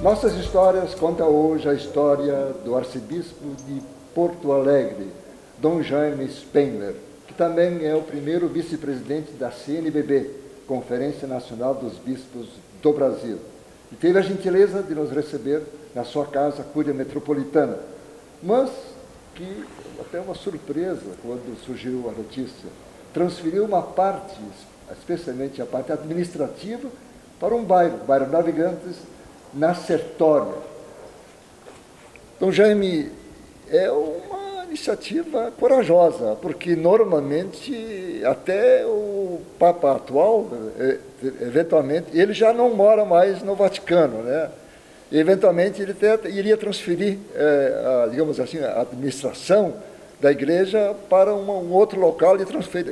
Nossas Histórias conta hoje a história do arcebispo de Porto Alegre, Dom Jaime Spengler, que também é o primeiro vice-presidente da CNBB, Conferência Nacional dos Bispos do Brasil. E teve a gentileza de nos receber na sua casa, Cúria Metropolitana, mas que, até uma surpresa quando surgiu a notícia, transferiu uma parte, especialmente a parte administrativa, para um bairro Navegantes, na Sertória. Então, Jaime, é uma iniciativa corajosa, porque normalmente até o Papa atual, eventualmente, ele já não mora mais no Vaticano, né? Eventualmente ele iria transferir, digamos assim, a administração da igreja para um outro local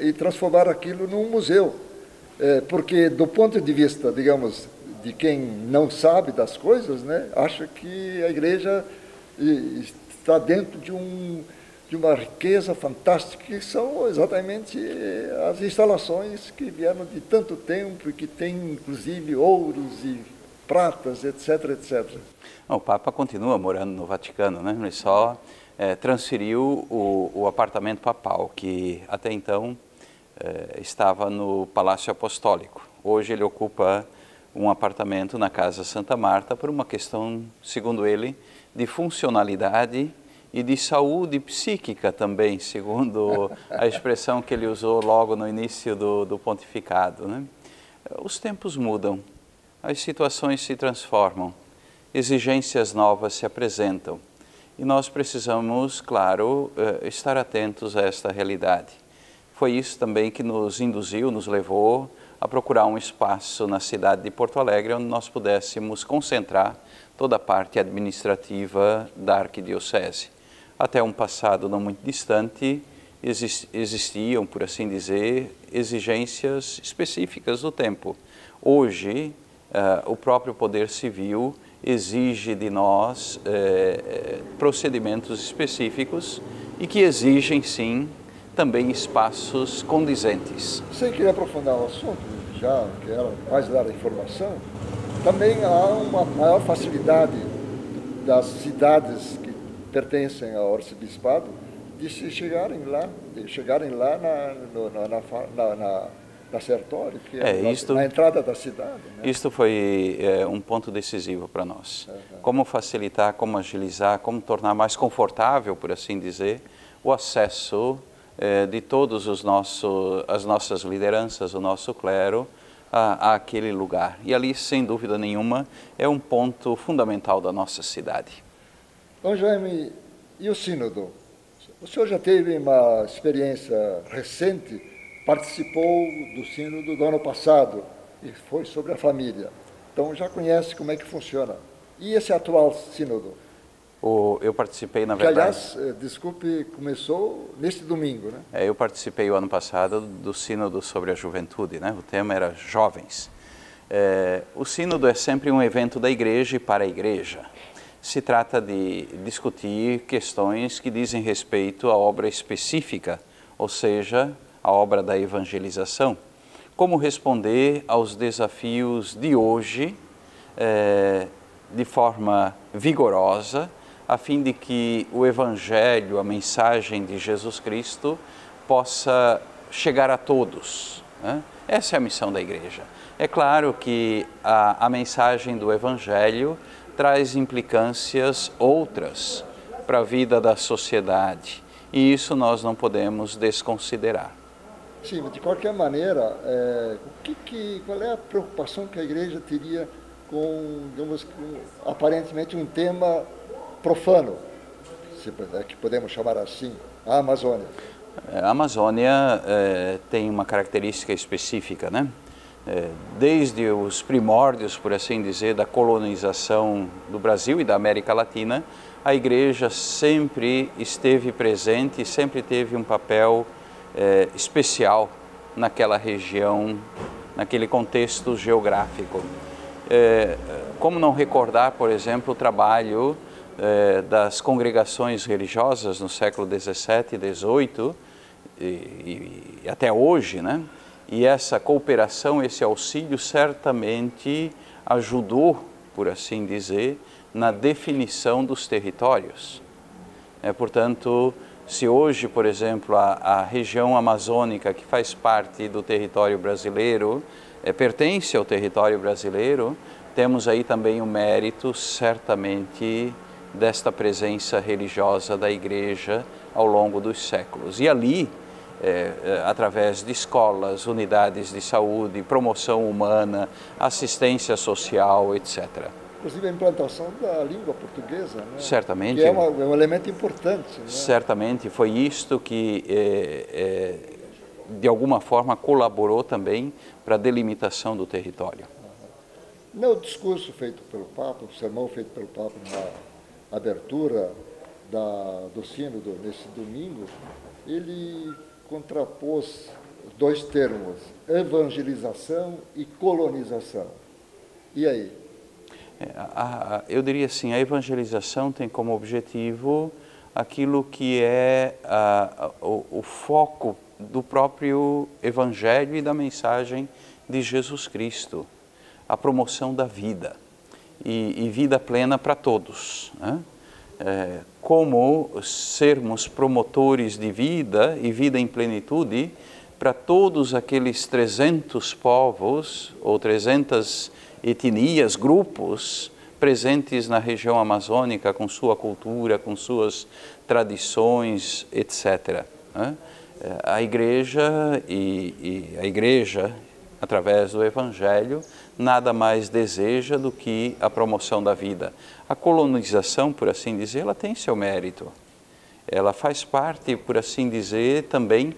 e transformar aquilo num museu. Porque, do ponto de vista, digamos, de quem não sabe das coisas, né, acha que a igreja está dentro de uma riqueza fantástica, que são exatamente as instalações que vieram de tanto tempo e que têm, inclusive, ouros e pratas, etc., etc. O Papa continua morando no Vaticano, né? Ele só transferiu o apartamento papal, que até então estava no Palácio Apostólico. Hoje ele ocupa um apartamento na Casa Santa Marta por uma questão, segundo ele, de funcionalidade e de saúde psíquica também, segundo a expressão que ele usou logo no início do pontificado, né? Os tempos mudam, as situações se transformam, exigências novas se apresentam e nós precisamos, claro, estar atentos a esta realidade. Foi isso também que nos induziu, nos levou a procurar um espaço na cidade de Porto Alegre onde nós pudéssemos concentrar toda a parte administrativa da arquidiocese. Até um passado não muito distante, existiam, por assim dizer, exigências específicas do tempo. Hoje, o próprio Poder Civil exige de nós procedimentos específicos e que exigem, sim, também espaços condizentes. Sem querer aprofundar o assunto, já quero mais dar a informação, também há uma maior facilidade das cidades que pertencem ao arcebispado de chegarem lá na Sertório, que é na entrada da cidade. Né? Isto foi um ponto decisivo para nós. Como facilitar, como agilizar, como tornar mais confortável, por assim dizer, o acesso de todos as nossas lideranças, o nosso clero, àquele lugar. E ali, sem dúvida nenhuma, é um ponto fundamental da nossa cidade. Dom Jaime, e o sínodo? O senhor já teve uma experiência recente, participou do sínodo do ano passado, e foi sobre a família. Então já conhece como é que funciona. E esse atual sínodo? Eu participei, na verdade... Que, aliás, desculpe, começou neste domingo, né? Eu participei o ano passado do sínodo sobre a juventude, né? O tema era jovens. O sínodo é sempre um evento da igreja e para a igreja. Se trata de discutir questões que dizem respeito à obra específica, ou seja, a obra da evangelização. Como responder aos desafios de hoje de forma vigorosa, a fim de que o Evangelho, a mensagem de Jesus Cristo, possa chegar a todos, né? Essa é a missão da igreja. É claro que a mensagem do Evangelho traz implicâncias outras para a vida da sociedade, e isso nós não podemos desconsiderar. Sim, de qualquer maneira, qual é a preocupação que a igreja teria com, digamos, aparentemente um tema profano, se é que podemos chamar assim, a Amazônia? A Amazônia tem uma característica específica, né? Desde os primórdios, por assim dizer, da colonização do Brasil e da América Latina, a igreja sempre esteve presente, sempre teve um papel especial naquela região, naquele contexto geográfico. Como não recordar, por exemplo, o trabalho das congregações religiosas no século XVII e XVIII e até hoje, né? E essa cooperação, esse auxílio certamente ajudou por assim dizer, na definição dos territórios. Portanto, se hoje, por exemplo, a região amazônica, que faz parte do território brasileiro, pertence ao território brasileiro, temos aí também o mérito, certamente, desta presença religiosa da Igreja ao longo dos séculos. E ali, através de escolas, unidades de saúde, promoção humana, assistência social, etc. Inclusive a implantação da língua portuguesa, né? Certamente. Que é um elemento importante. Né? Certamente, foi isto que, de alguma forma, colaborou também para a delimitação do território. No discurso feito pelo Papa, o sermão feito pelo Papa na abertura do sínodo, nesse domingo, ele contrapôs dois termos, evangelização e colonização. E aí? Eu diria assim, a evangelização tem como objetivo aquilo que é o foco do próprio Evangelho e da mensagem de Jesus Cristo, a promoção da vida e vida plena para todos, né? Como sermos promotores de vida e vida em plenitude para todos aqueles 300 povos ou 300 etnias, grupos presentes na região amazônica com sua cultura, com suas tradições, etc. A Igreja a Igreja, através do Evangelho, nada mais deseja do que a promoção da vida. A colonização, por assim dizer, ela tem seu mérito. Ela faz parte, por assim dizer, também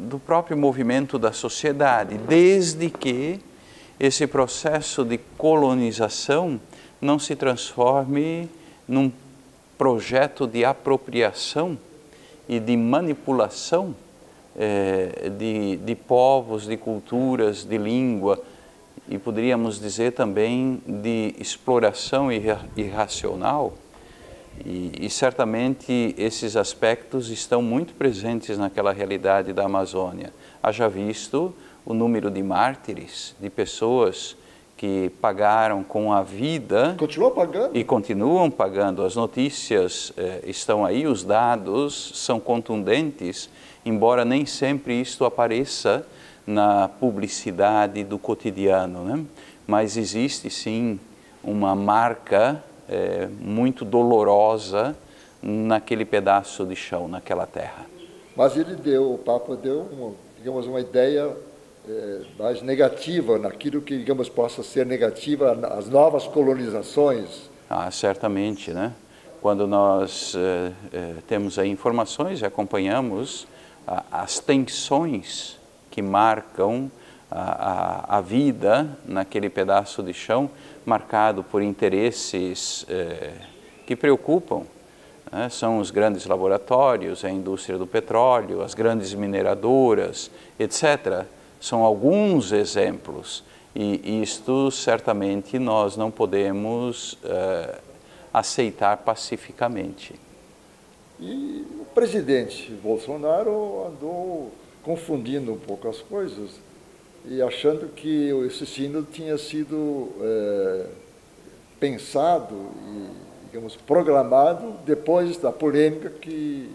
do próprio movimento da sociedade, desde que esse processo de colonização não se transforme num projeto de apropriação e de manipulação de povos, de culturas, de língua, e poderíamos dizer também de exploração irracional. E certamente esses aspectos estão muito presentes naquela realidade da Amazônia. Haja visto o número de mártires, de pessoas que pagaram com a vida. Continuam pagando? E continuam pagando. As notícias estão aí, os dados são contundentes, embora nem sempre isto apareça na publicidade do cotidiano, né? Mas existe sim uma marca muito dolorosa naquele pedaço de chão, naquela terra. Mas o Papa deu, digamos, uma ideia mais negativa naquilo que, digamos, possa ser negativa às novas colonizações. Certamente, né? Quando nós temos aí informações e acompanhamos as tensões que marcam a vida naquele pedaço de chão, marcado por interesses que preocupam, né? São os grandes laboratórios, a indústria do petróleo, as grandes mineradoras, etc. São alguns exemplos, e isto certamente nós não podemos aceitar pacificamente. E o presidente Bolsonaro andou confundindo um pouco as coisas e achando que esse sínodo tinha sido pensado e, digamos, programado depois da polêmica que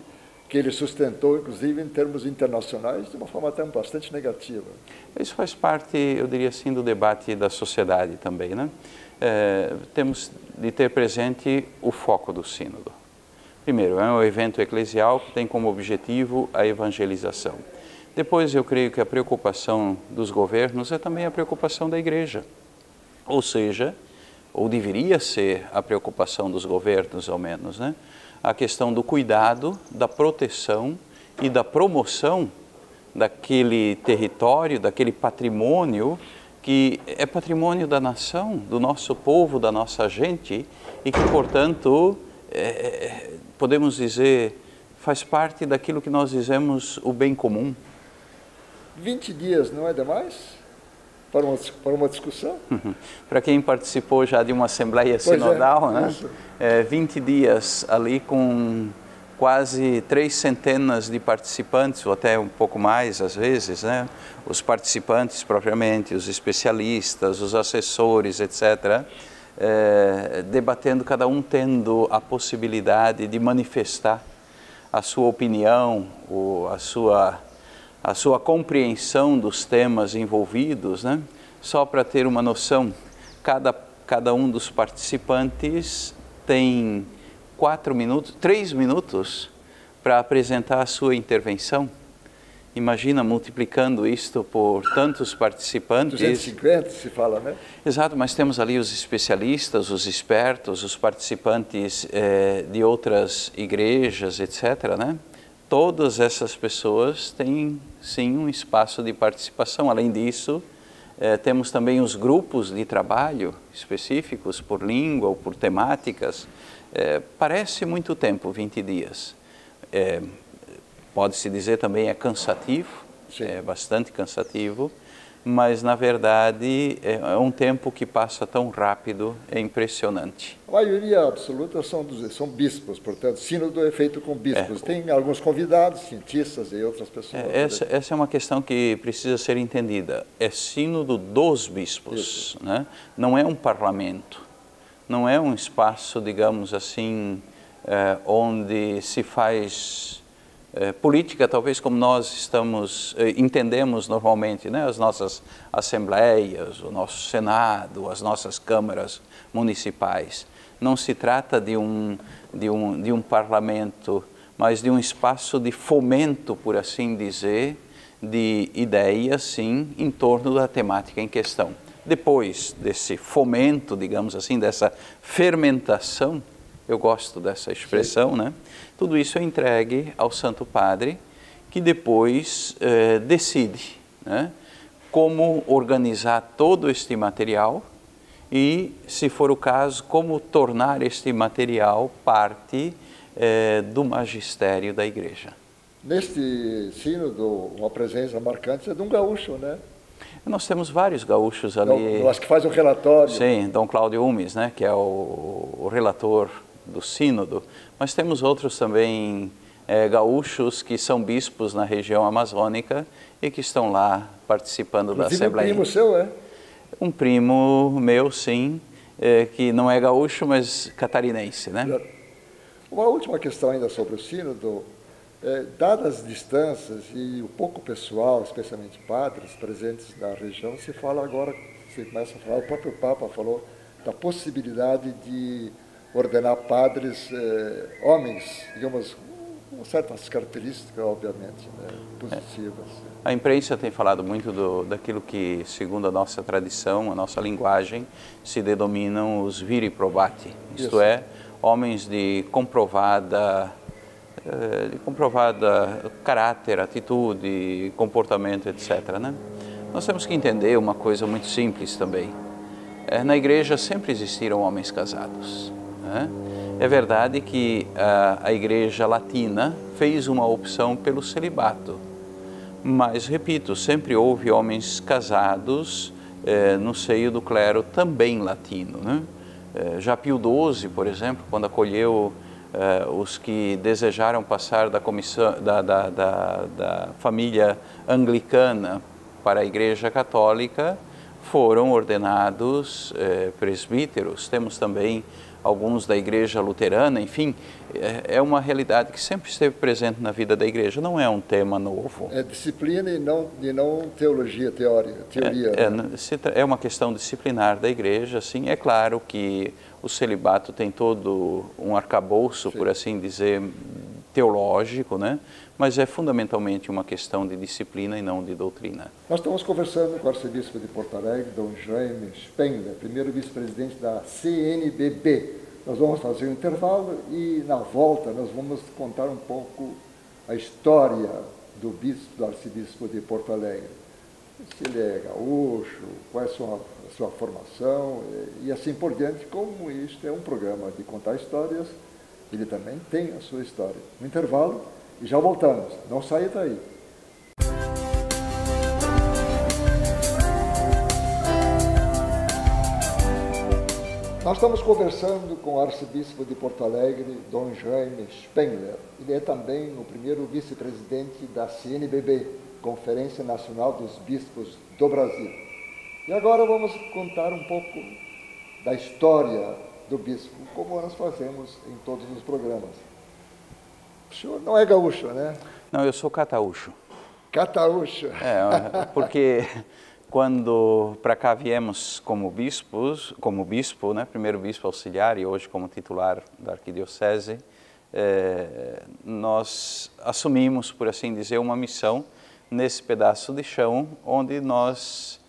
ele sustentou, inclusive em termos internacionais, de uma forma até bastante negativa. Isso faz parte, eu diria assim, do debate da sociedade também, né? Temos de ter presente o foco do sínodo. Primeiro, é um evento eclesial que tem como objetivo a evangelização. Depois, eu creio que a preocupação dos governos é também a preocupação da Igreja. Ou seja, ou deveria ser a preocupação dos governos, ao menos, né? A questão do cuidado, da proteção e da promoção daquele território, daquele patrimônio que é patrimônio da nação, do nosso povo, da nossa gente, e que, portanto, podemos dizer, faz parte daquilo que nós dizemos o bem comum. 20 dias não é demais para uma discussão? Para quem participou já de uma assembleia sinodal, né? 20 dias ali com quase 300 de participantes, ou até um pouco mais às vezes, né? Os participantes propriamente, os especialistas, os assessores, etc., debatendo, cada um tendo a possibilidade de manifestar a sua opinião, a sua compreensão dos temas envolvidos, né? Só para ter uma noção, cada um dos participantes tem 3 minutos para apresentar a sua intervenção. Imagina multiplicando isto por tantos participantes. 250 se fala, né? Exato, mas temos ali os especialistas, os expertos, os participantes de outras igrejas, etc., né? Todas essas pessoas têm, sim, um espaço de participação. Além disso, temos também os grupos de trabalho específicos por língua ou por temáticas. Parece muito tempo, 20 dias. Pode-se dizer também é cansativo, sim, é bastante cansativo, mas na verdade é um tempo que passa tão rápido, é impressionante. A maioria absoluta são bispos, portanto, sínodo é feito com bispos. Tem alguns convidados, cientistas e outras pessoas. Essa é uma questão que precisa ser entendida. É sínodo dos bispos, né? Não é um parlamento, não é um espaço, digamos assim, onde se faz política, talvez como nós entendemos normalmente, né? As nossas assembleias, o nosso Senado, as nossas câmaras municipais. Não se trata de um parlamento, mas de um espaço de fomento, por assim dizer, de ideias, sim, em torno da temática em questão. Depois desse fomento, digamos assim, dessa fermentação, eu gosto dessa expressão, né? Tudo isso é entregue ao Santo Padre, que depois decide, né, como organizar todo este material e, se for o caso, como tornar este material parte do magistério da Igreja. Neste sínodo, uma presença marcante é de um gaúcho, né? Nós temos vários gaúchos ali. Eu acho que faz o relatório. Sim, Dom Cláudio Umes, né, que é o relator do sínodo, mas temos outros também gaúchos que são bispos na região amazônica e que estão lá participando da Assembleia. Um primo seu, é? Um primo meu, sim, que não é gaúcho, mas catarinense, né? Uma última questão ainda sobre o sínodo. Dadas as distâncias e o pouco pessoal, especialmente padres presentes na região, se fala agora, você começa a falar, o próprio Papa falou da possibilidade de ordenar padres, homens, digamos, com certas características, obviamente, né, positivas. A imprensa tem falado muito daquilo que, segundo a nossa tradição, a nossa linguagem, se denominam os viri probati, isto é, homens de comprovada caráter, atitude, comportamento, etc., né? Nós temos que entender uma coisa muito simples também. Na igreja sempre existiram homens casados, né? É verdade que a igreja latina fez uma opção pelo celibato, mas, repito, sempre houve homens casados no seio do clero também latino, né? Já Pio XII, por exemplo, quando acolheu os que desejaram passar da família anglicana para a Igreja Católica, foram ordenados presbíteros. Temos também alguns da Igreja Luterana, enfim, é uma realidade que sempre esteve presente na vida da Igreja, não é um tema novo. É disciplina e não teoria. É uma questão disciplinar da Igreja, sim. É claro que o celibato tem todo um arcabouço, sim, por assim dizer, teológico, né? Mas é fundamentalmente uma questão de disciplina e não de doutrina. Nós estamos conversando com o arcebispo de Porto Alegre, Dom Jaime Spengler, primeiro vice-presidente da CNBB. Nós vamos fazer um intervalo e, na volta, nós vamos contar um pouco a história do arcebispo de Porto Alegre. Se ele é gaúcho, qual é a sua formação e assim por diante. Como isto é um programa de contar histórias, ele também tem a sua história. No intervalo, e já voltamos. Não saia daí. Nós estamos conversando com o arcebispo de Porto Alegre, Dom Jaime Spengler. Ele é também o primeiro vice-presidente da CNBB, Conferência Nacional dos Bispos do Brasil. E agora vamos contar um pouco da história do bispo, como nós fazemos em todos os programas. O senhor não é gaúcho, né? Não, eu sou cataúcho. Cataúcho. Porque quando para cá viemos como bispo, né, primeiro bispo auxiliar e hoje como titular da arquidiocese, nós assumimos, por assim dizer, uma missão nesse pedaço de chão onde nós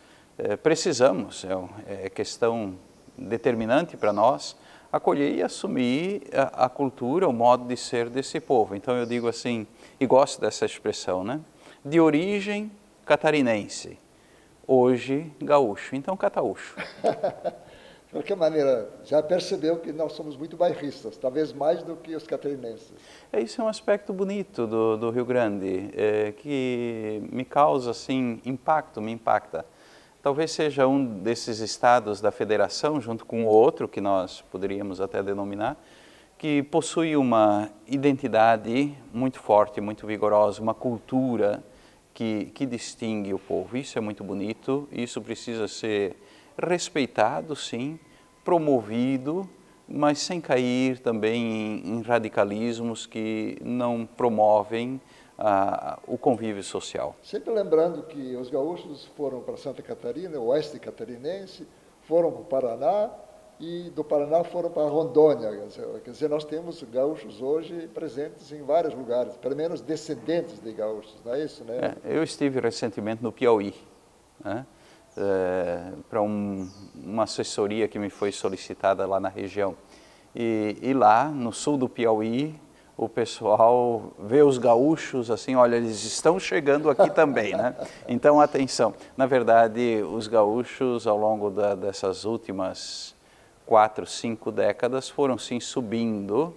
precisamos, é questão determinante para nós, acolher e assumir a cultura, o modo de ser desse povo. Então eu digo assim, e gosto dessa expressão, né? De origem catarinense, hoje gaúcho, então cataúcho. De qualquer maneira, já percebeu que nós somos muito bairristas, talvez mais do que os catarinenses. Isso é um aspecto bonito do Rio Grande, que me causa assim, me impacta. Talvez seja um desses estados da federação, junto com o outro, que nós poderíamos até denominar, que possui uma identidade muito forte, muito vigorosa, uma cultura que distingue o povo. Isso é muito bonito, isso precisa ser respeitado, sim, promovido, mas sem cair também em radicalismos que não promovem o convívio social. Sempre lembrando que os gaúchos foram para Santa Catarina, o oeste catarinense, foram para o Paraná, e do Paraná foram para Rondônia. Quer dizer, nós temos gaúchos hoje presentes em vários lugares, pelo menos descendentes de gaúchos, não é isso, né? Eu estive recentemente no Piauí, né? Para uma assessoria que me foi solicitada lá na região. E lá, no sul do Piauí, o pessoal vê os gaúchos assim, olha, eles estão chegando aqui também, né? Então, atenção. Na verdade, os gaúchos, ao longo dessas últimas 4, 5 décadas, foram sim subindo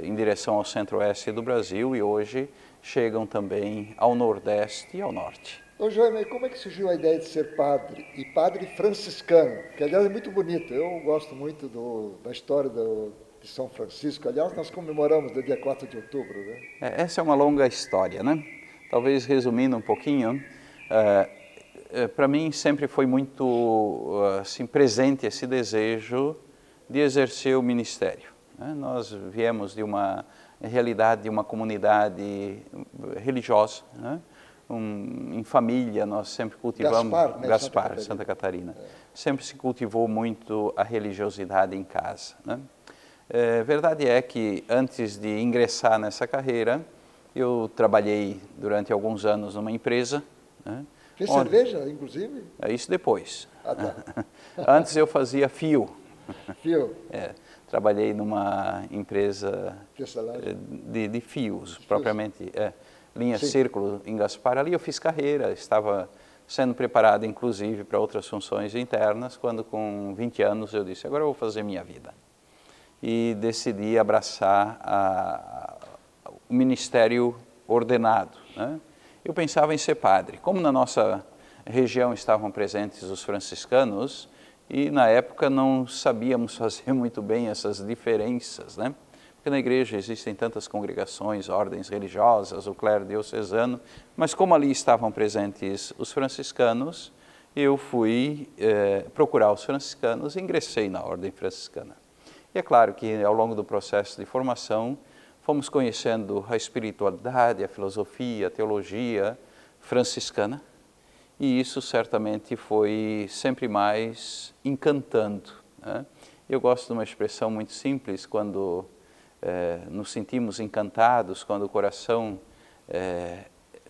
em direção ao centro-oeste do Brasil e hoje chegam também ao nordeste e ao norte. Ô Jaime, como é que surgiu a ideia de ser padre, e padre franciscano, que aliás é muito bonito, eu gosto muito da história de São Francisco, aliás nós comemoramos no dia 4 de outubro, né? Essa é uma longa história, né? Talvez resumindo um pouquinho, para mim sempre foi muito assim, presente esse desejo de exercer o ministério, né? Nós viemos de uma realidade, de uma comunidade religiosa, né? Em família, nós sempre cultivamos... Gaspar, né? Gaspar, Santa Catarina. Sempre se cultivou muito a religiosidade em casa, né? Verdade é que antes de ingressar nessa carreira, eu trabalhei durante alguns anos numa empresa, né? Fez cerveja, inclusive? Isso depois. Ah, tá. Antes eu fazia fio. Fio? Trabalhei numa empresa de fios, propriamente, linha Sim. Círculo em Gaspar. Ali eu fiz carreira, estava sendo preparado inclusive para outras funções internas, quando com 20 anos eu disse, agora eu vou fazer minha vida. E decidi abraçar o ministério ordenado, né? Eu pensava em ser padre. Como na nossa região estavam presentes os franciscanos, e na época não sabíamos fazer muito bem essas diferenças, né? Porque na igreja existem tantas congregações, ordens religiosas, o clero diocesano, mas como ali estavam presentes os franciscanos, eu fui procurar os franciscanos e ingressei na ordem franciscana. E é claro que ao longo do processo de formação, fomos conhecendo a espiritualidade, a filosofia, a teologia franciscana, e isso certamente foi sempre mais encantando, né? Eu gosto de uma expressão muito simples, quando nos sentimos encantados, quando o coração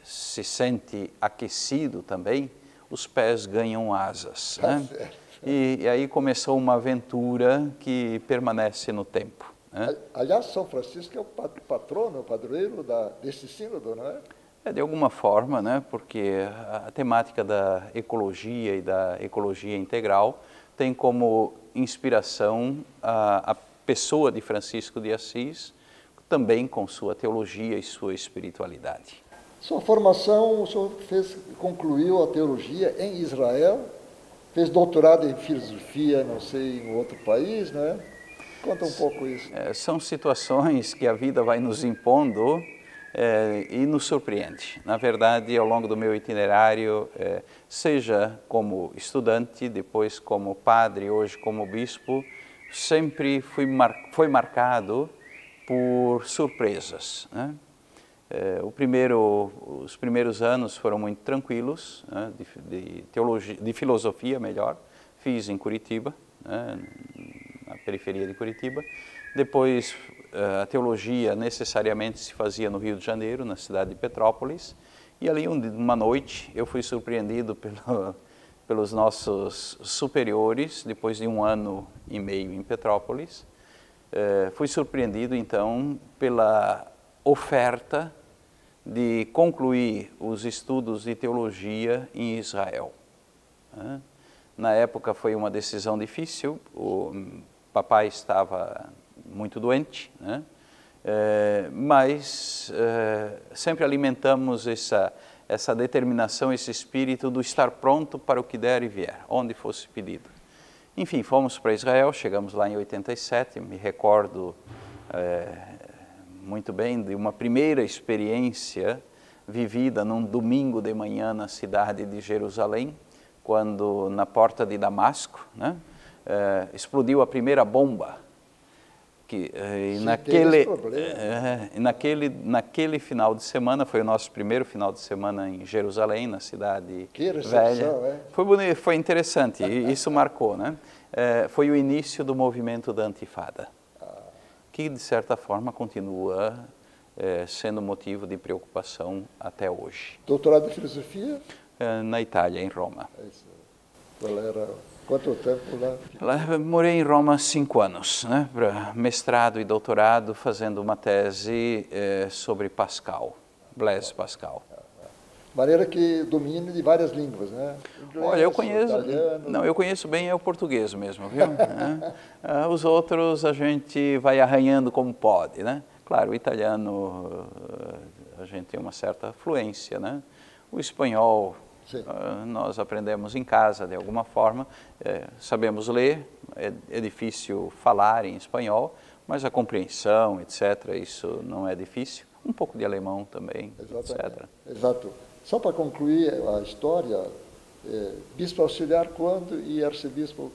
se sente aquecido também, os pés ganham asas, né? E aí começou uma aventura que permanece no tempo, né? Aliás, São Francisco é o patrono, o padroeiro desse sínodo, não é? De alguma forma, né? Porque a temática da ecologia e da ecologia integral tem como inspiração a pessoa de Francisco de Assis, também com sua teologia e sua espiritualidade. Sua formação, o senhor concluiu a teologia em Israel Fez doutorado em filosofia, não sei, em outro país, não é? Conta um pouco isso. São situações que a vida vai nos impondo e nos surpreende. Na verdade, ao longo do meu itinerário, seja como estudante, depois como padre, hoje como bispo, sempre foi marcado por surpresas, né? Os primeiros anos foram muito tranquilos, né, de teologia, de filosofia, melhor. Fiz em Curitiba, né, na periferia de Curitiba. Depois, a teologia necessariamente se fazia no Rio de Janeiro, na cidade de Petrópolis. E ali, uma noite, eu fui surpreendido pelos nossos superiores, depois de 1 ano e meio em Petrópolis. Fui surpreendido, então, pela oferta de concluir os estudos de teologia em Israel. Na época foi uma decisão difícil, o papai estava muito doente, né? Mas sempre alimentamos essa determinação, esse espírito do estar pronto para o que der e vier, onde fosse pedido. Enfim, fomos para Israel, chegamos lá em 87, me recordo muito bem de uma primeira experiência vivida num domingo de manhã na cidade de Jerusalém, quando na porta de Damasco, né, explodiu a primeira bomba. Naquele final de semana, foi o nosso primeiro final de semana em Jerusalém, na cidade velha. Foi bonito, foi interessante, e isso marcou, né? Foi o início do movimento da Antifada, que de certa forma continua sendo motivo de preocupação até hoje. Doutorado em filosofia? Na Itália, em Roma. Qual era? Quanto tempo lá? Morei em Roma 5 anos, né, para mestrado e doutorado, fazendo uma tese sobre Pascal, Blaise Pascal. De maneira que domine de várias línguas, né? Inglês, olha, eu conheço, italiano. Não, eu conheço bem o português mesmo, viu? Os outros a gente vai arranhando como pode, né? Claro, o italiano a gente tem uma certa fluência, né? O espanhol nós aprendemos em casa de alguma forma, sabemos ler, é difícil falar em espanhol, mas a compreensão, etc., isso não é difícil. Um pouco de alemão também, etc. Exato. Só para concluir a história, bispo auxiliar quando e arcebispo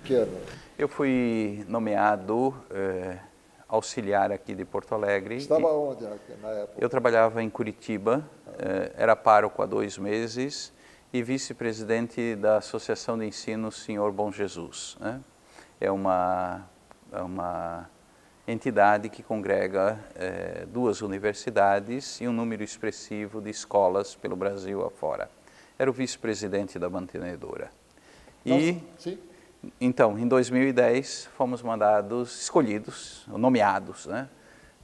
que ano? Eu fui nomeado auxiliar aqui de Porto Alegre. Estava onde na época? Eu trabalhava em Curitiba, era pároco há 2 meses e vice-presidente da Associação de Ensino Senhor Bom Jesus, né? É uma entidade que congrega 2 universidades e um número expressivo de escolas pelo Brasil afora. Era o vice-presidente da mantenedora. Então, em 2010, fomos escolhidos, nomeados, né,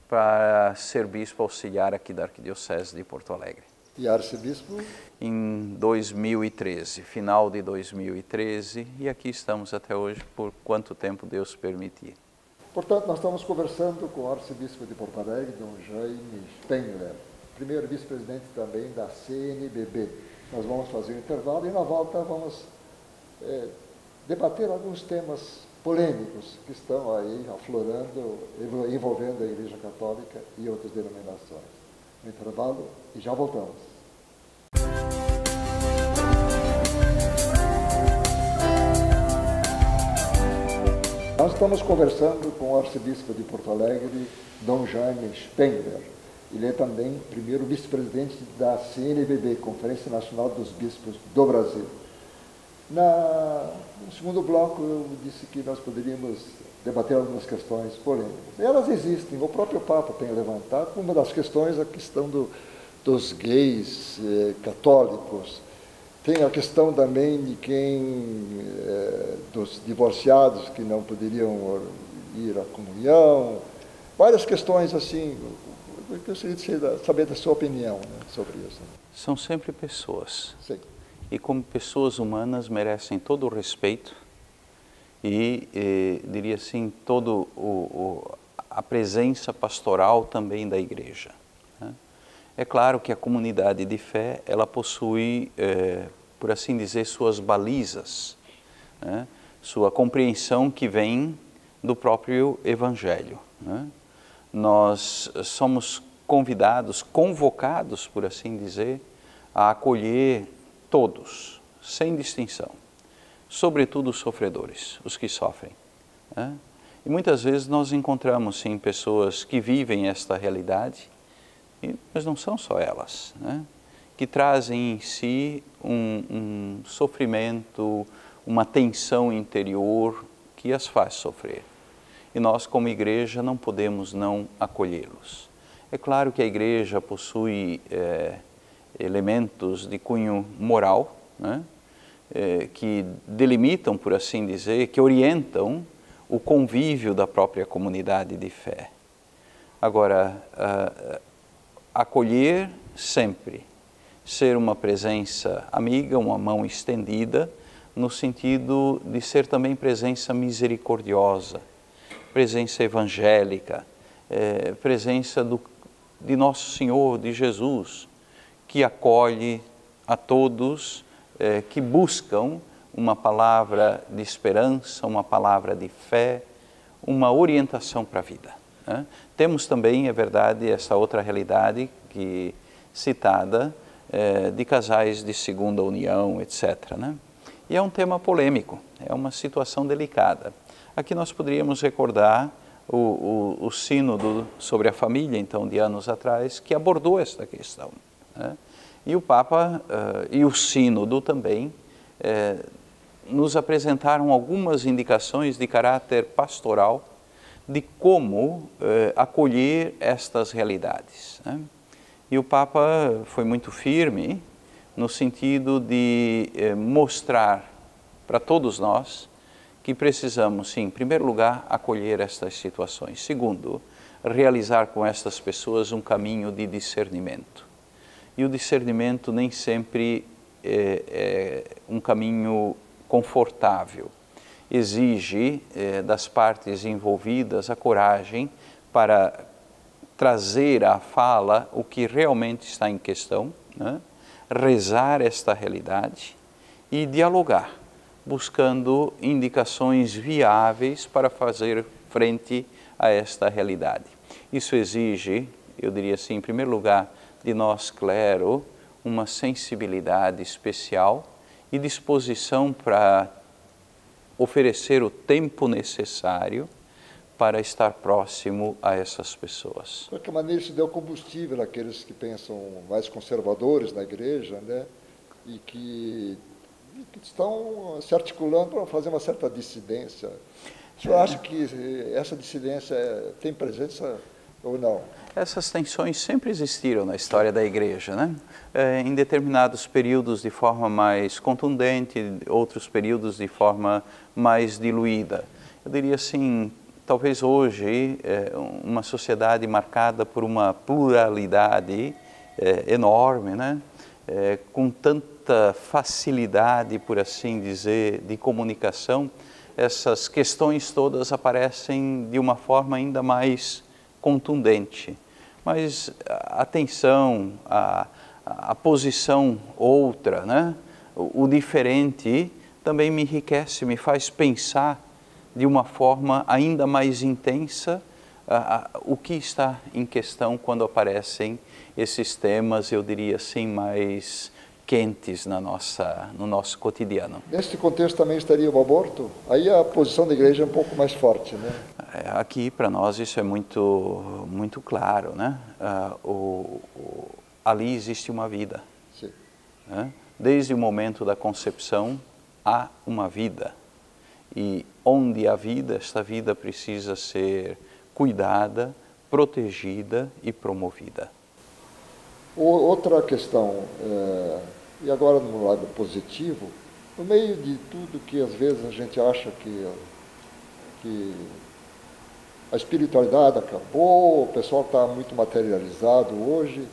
para ser bispo auxiliar aqui da Arquidiocese de Porto Alegre. E arcebispo? Em 2013, final de 2013, e aqui estamos até hoje, por quanto tempo Deus permitir. Portanto, nós estamos conversando com o arcebispo de Porto Alegre, Dom Jaime Spengler, primeiro vice-presidente também da CNBB. Nós vamos fazer um intervalo e na volta vamos debater alguns temas polêmicos que estão aí aflorando, envolvendo a Igreja Católica e outras denominações. Um intervalo e já voltamos. Nós estamos conversando com o arcebispo de Porto Alegre, Dom Jaime Spengler. Ele é também primeiro vice-presidente da CNBB, Conferência Nacional dos Bispos do Brasil. No segundo bloco, eu disse que nós poderíamos debater algumas questões polêmicas. Elas existem, o próprio Papa tem levantado. Uma das questões é a questão dos gays católicos. Tem a questão também de dos divorciados que não poderiam ir à comunhão. Várias questões assim. Eu gostaria de saber da sua opinião, né, sobre isso. São sempre pessoas. Sim. E como pessoas humanas merecem todo o respeito e diria assim, toda a presença pastoral também da igreja, né? É claro que a comunidade de fé, ela possui por assim dizer, suas balizas, né? Sua compreensão que vem do próprio Evangelho, né? Nós somos convidados, convocados, por assim dizer, a acolher todos, sem distinção, sobretudo os sofredores, os que sofrem, né? E muitas vezes nós encontramos, sim, pessoas que vivem esta realidade, mas não são só elas, né? Que trazem em si um sofrimento, uma tensão interior que as faz sofrer. E nós, como igreja, não podemos não acolhê-los. É claro que a igreja possui elementos de cunho moral, né? Que delimitam, por assim dizer, que orientam o convívio da própria comunidade de fé. Agora, acolher sempre, ser uma presença amiga, uma mão estendida, no sentido de ser também presença misericordiosa, presença evangélica, presença de Nosso Senhor, de Jesus, que acolhe a todos que buscam uma palavra de esperança, uma palavra de fé, uma orientação para a vida, né? Temos também, é verdade, essa outra realidade que citada, de casais de segunda união, etc., né? E é um tema polêmico, é uma situação delicada. Aqui nós poderíamos recordar o sínodo sobre a família, então, de anos atrás, que abordou esta questão, né? E o Papa e o sínodo também nos apresentaram algumas indicações de caráter pastoral de como acolher estas realidades, né? E o Papa foi muito firme no sentido de mostrar para todos nós que precisamos, sim, em primeiro lugar, acolher estas situações. Segundo, realizar com estas pessoas um caminho de discernimento. E o discernimento nem sempre é um caminho confortável. Exige das partes envolvidas a coragem para trazer à fala o que realmente está em questão, né? Rezar esta realidade e dialogar, buscando indicações viáveis para fazer frente a esta realidade. Isso exige, eu diria assim, em primeiro lugar, de nós, clero, uma sensibilidade especial e disposição para oferecer o tempo necessário para estar próximo a essas pessoas. De qualquer maneira, isso deu combustível àqueles que pensam mais conservadores na igreja, né? E que estão se articulando para fazer uma certa dissidência. O senhor acha que essa dissidência tem presença ou não? Essas tensões sempre existiram na história da igreja, né? Em determinados períodos de forma mais contundente, outros períodos de forma mais diluída. Eu diria assim, talvez hoje, uma sociedade marcada por uma pluralidade enorme, né? Com tanta facilidade, por assim dizer, de comunicação, essas questões todas aparecem de uma forma ainda mais contundente. Mas a tensão, a posição outra, né? O diferente também me enriquece, me faz pensar de uma forma ainda mais intensa o que está em questão quando aparecem esses temas, eu diria assim, mais quentes no nosso cotidiano. Neste contexto também estaria o aborto? Aí a posição da igreja é um pouco mais forte, né? Aqui, para nós, isso é muito, muito claro, né? Ali existe uma vida. Sim. Né? Desde o momento da concepção, há uma vida. E onde há vida, esta vida precisa ser cuidada, protegida e promovida. Outra questão, e agora no lado positivo, no meio de tudo que às vezes a gente acha que a espiritualidade acabou, o pessoal está muito materializado hoje,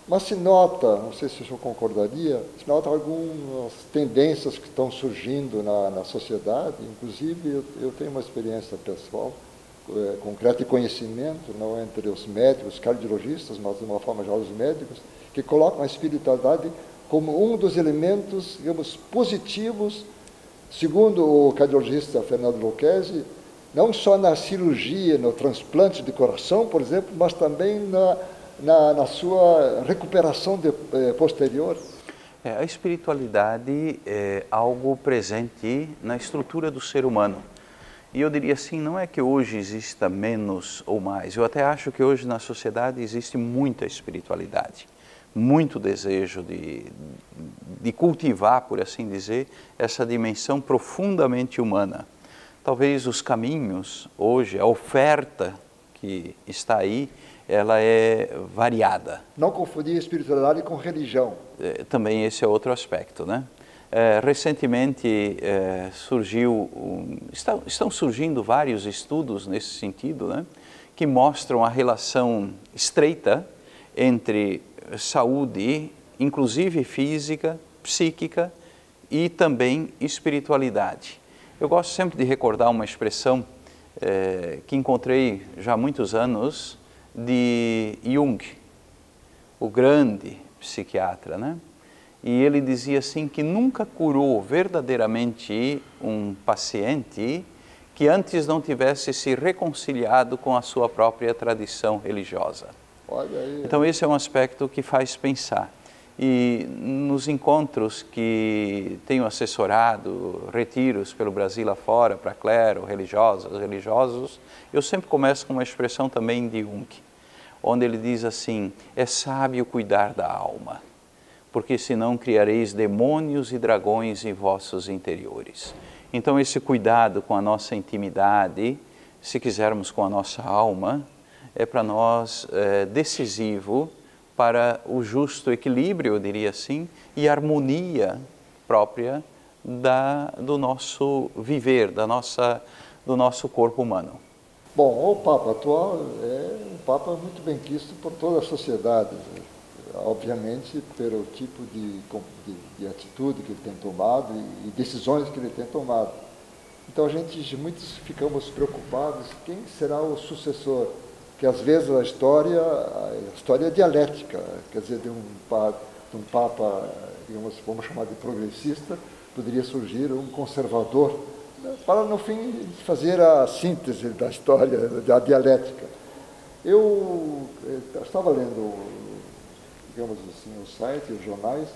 mas se nota, não sei se o senhor concordaria, se nota algumas tendências que estão surgindo na sociedade, inclusive eu tenho uma experiência pessoal, concreta e conhecimento, não entre os médicos, cardiologistas, mas de uma forma geral os médicos, que colocam a espiritualidade como um dos elementos, digamos, positivos, segundo o cardiologista Fernando Lucchesi, não só na cirurgia, no transplante de coração, por exemplo, mas também na sua recuperação posterior. A espiritualidade é algo presente na estrutura do ser humano. E eu diria assim, não é que hoje exista menos ou mais. Eu até acho que hoje na sociedade existe muita espiritualidade, muito desejo de cultivar, por assim dizer, essa dimensão profundamente humana. Talvez os caminhos hoje, a oferta que está aí, ela é variada. Não confundir espiritualidade com religião. Também esse é outro aspecto, né? Recentemente estão surgindo vários estudos nesse sentido, né? Que mostram a relação estreita entre saúde, inclusive física, psíquica e também espiritualidade. Eu gosto sempre de recordar uma expressão que encontrei já há muitos anos de Jung, o grande psiquiatra, né? E ele dizia assim que nunca curou verdadeiramente um paciente que antes não tivesse se reconciliado com a sua própria tradição religiosa. Olha aí. Então esse é um aspecto que faz pensar. E nos encontros que tenho assessorado, retiros pelo Brasil afora, para clero, religiosos, eu sempre começo com uma expressão também de Jung, onde ele diz assim, é sábio cuidar da alma, porque senão criareis demônios e dragões em vossos interiores. Então esse cuidado com a nossa intimidade, se quisermos com a nossa alma, é para nós decisivo para o justo equilíbrio, eu diria assim, e harmonia própria do nosso viver, do nosso corpo humano. Bom, o Papa atual é um Papa muito bem quisto por toda a sociedade, obviamente pelo tipo de atitude que ele tem tomado e decisões que ele tem tomado. Então muitos ficamos preocupados, quem será o sucessor? Que às vezes a história é dialética, quer dizer, de um Papa, digamos, vamos chamar de progressista, poderia surgir um conservador, para no fim fazer a síntese da história, da dialética. Eu estava lendo, digamos assim, os sites, os jornais,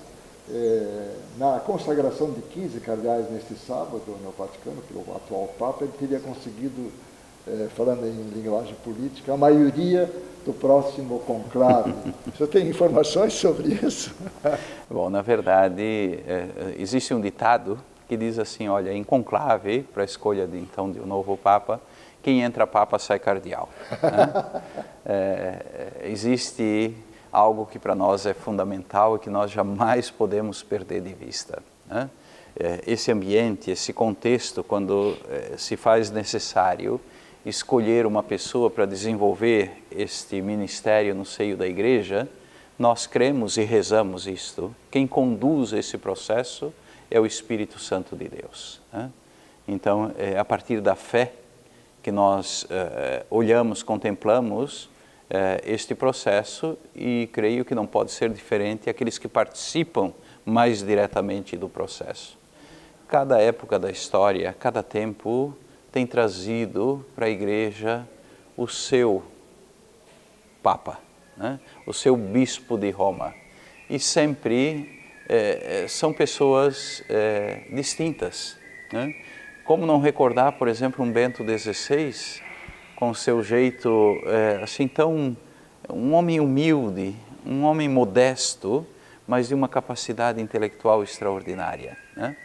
na consagração de 15 cardeais neste sábado no Vaticano, pelo atual Papa, ele teria conseguido, falando em linguagem política, a maioria do próximo conclave. Você tem informações sobre isso? Bom, na verdade, existe um ditado que diz assim, olha, em conclave, para a escolha de um novo Papa, quem entra Papa sai cardeal. Né? Existe algo que para nós é fundamental e que nós jamais podemos perder de vista. Né? Esse ambiente, esse contexto, quando se faz necessário escolher uma pessoa para desenvolver este ministério no seio da igreja, nós cremos e rezamos isto. Quem conduz esse processo é o Espírito Santo de Deus. Né? Então, é a partir da fé que nós olhamos, contemplamos este processo e creio que não pode ser diferente aqueles que participam mais diretamente do processo. Cada época da história, cada tempo tem trazido para a igreja o seu Papa, né? O seu Bispo de Roma. E sempre são pessoas distintas. Né? Como não recordar, por exemplo, um Bento XVI, com seu jeito assim um homem humilde, um homem modesto, mas de uma capacidade intelectual extraordinária. Né?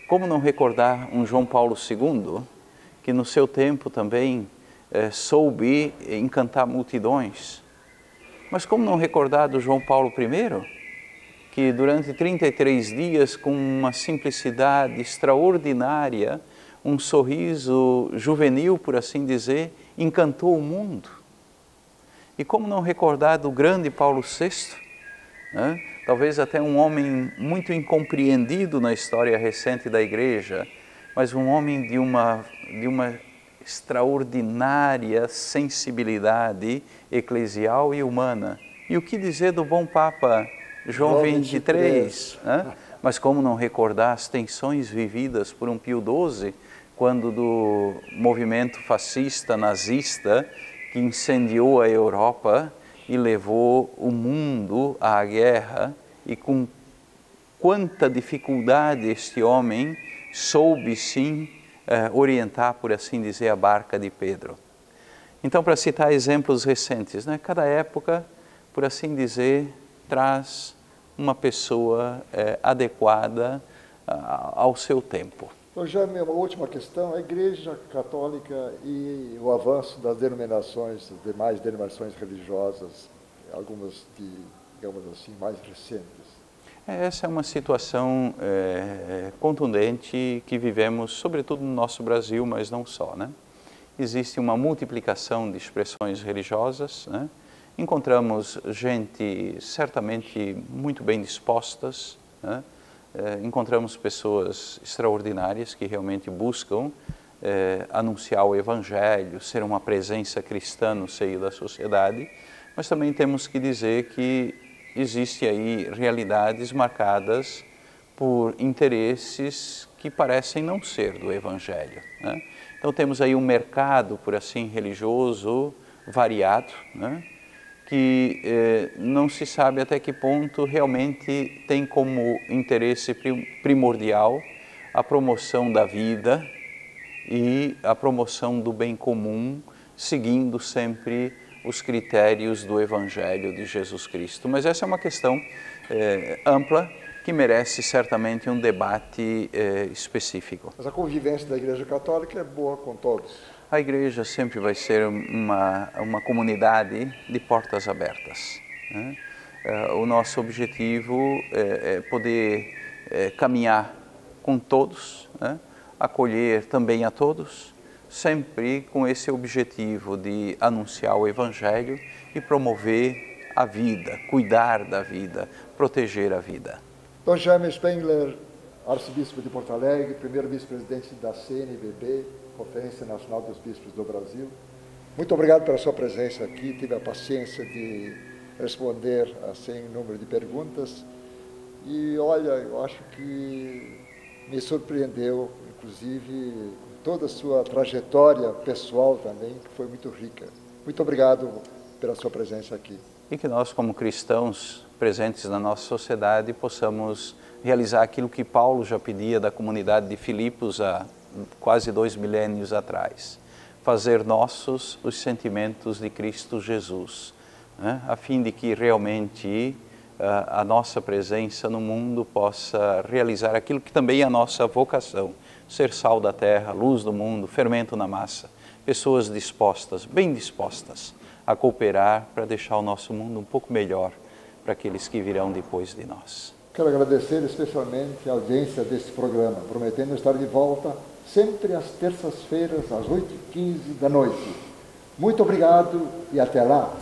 Como não recordar um João Paulo II, que no seu tempo também soube encantar multidões. Mas como não recordar do João Paulo I, que durante 33 dias, com uma simplicidade extraordinária, um sorriso juvenil, por assim dizer, encantou o mundo. E como não recordar do grande Paulo VI, né? Talvez até um homem muito incompreendido na história recente da igreja, mas um homem de uma extraordinária sensibilidade eclesial e humana. E o que dizer do bom Papa João 23, né? Mas como não recordar as tensões vividas por um Pio XII, quando do movimento fascista, nazista, que incendiou a Europa e levou o mundo à guerra, e com quanta dificuldade este homem soube sim orientar, por assim dizer, a barca de Pedro. Então, para citar exemplos recentes, né, cada época, por assim dizer, traz uma pessoa adequada ao seu tempo. Então, já uma última questão, a Igreja Católica e o avanço das denominações, das demais denominações religiosas, algumas, digamos assim, mais recentes. Essa é uma situação contundente que vivemos, sobretudo no nosso Brasil, mas não só, né? Existe uma multiplicação de expressões religiosas, né? Encontramos gente certamente muito bem dispostas, né? Encontramos pessoas extraordinárias que realmente buscam anunciar o Evangelho, ser uma presença cristã no seio da sociedade, mas também temos que dizer que existe aí realidades marcadas por interesses que parecem não ser do Evangelho, né? Então temos aí um mercado, por assim, religioso variado, né? Que não se sabe até que ponto realmente tem como interesse primordial a promoção da vida e a promoção do bem comum, seguindo sempre os critérios do Evangelho de Jesus Cristo. Mas essa é uma questão ampla que merece certamente um debate específico. Mas a convivência da Igreja Católica é boa com todos? A Igreja sempre vai ser uma comunidade de portas abertas, né? O nosso objetivo é poder caminhar com todos, né? Acolher também a todos, sempre com esse objetivo de anunciar o Evangelho e promover a vida, cuidar da vida, proteger a vida. Dom Jaime Spengler, arcebispo de Porto Alegre, primeiro vice-presidente da CNBB, Conferência Nacional dos Bispos do Brasil. Muito obrigado pela sua presença aqui, tive a paciência de responder a sem número de perguntas. E olha, eu acho que me surpreendeu, inclusive, toda a sua trajetória pessoal também, que foi muito rica. Muito obrigado pela sua presença aqui. E que nós, como cristãos presentes na nossa sociedade, possamos realizar aquilo que Paulo já pedia da comunidade de Filipos há quase 2 milênios atrás. Fazer nossos os sentimentos de Cristo Jesus, né? A fim de que realmente a nossa presença no mundo possa realizar aquilo que também é a nossa vocação, ser sal da terra, luz do mundo, fermento na massa, pessoas dispostas, bem dispostas a cooperar para deixar o nosso mundo um pouco melhor para aqueles que virão depois de nós. Quero agradecer especialmente a audiência desse programa, prometendo estar de volta sempre às terças-feiras, às 8h15 da noite. Muito obrigado e até lá!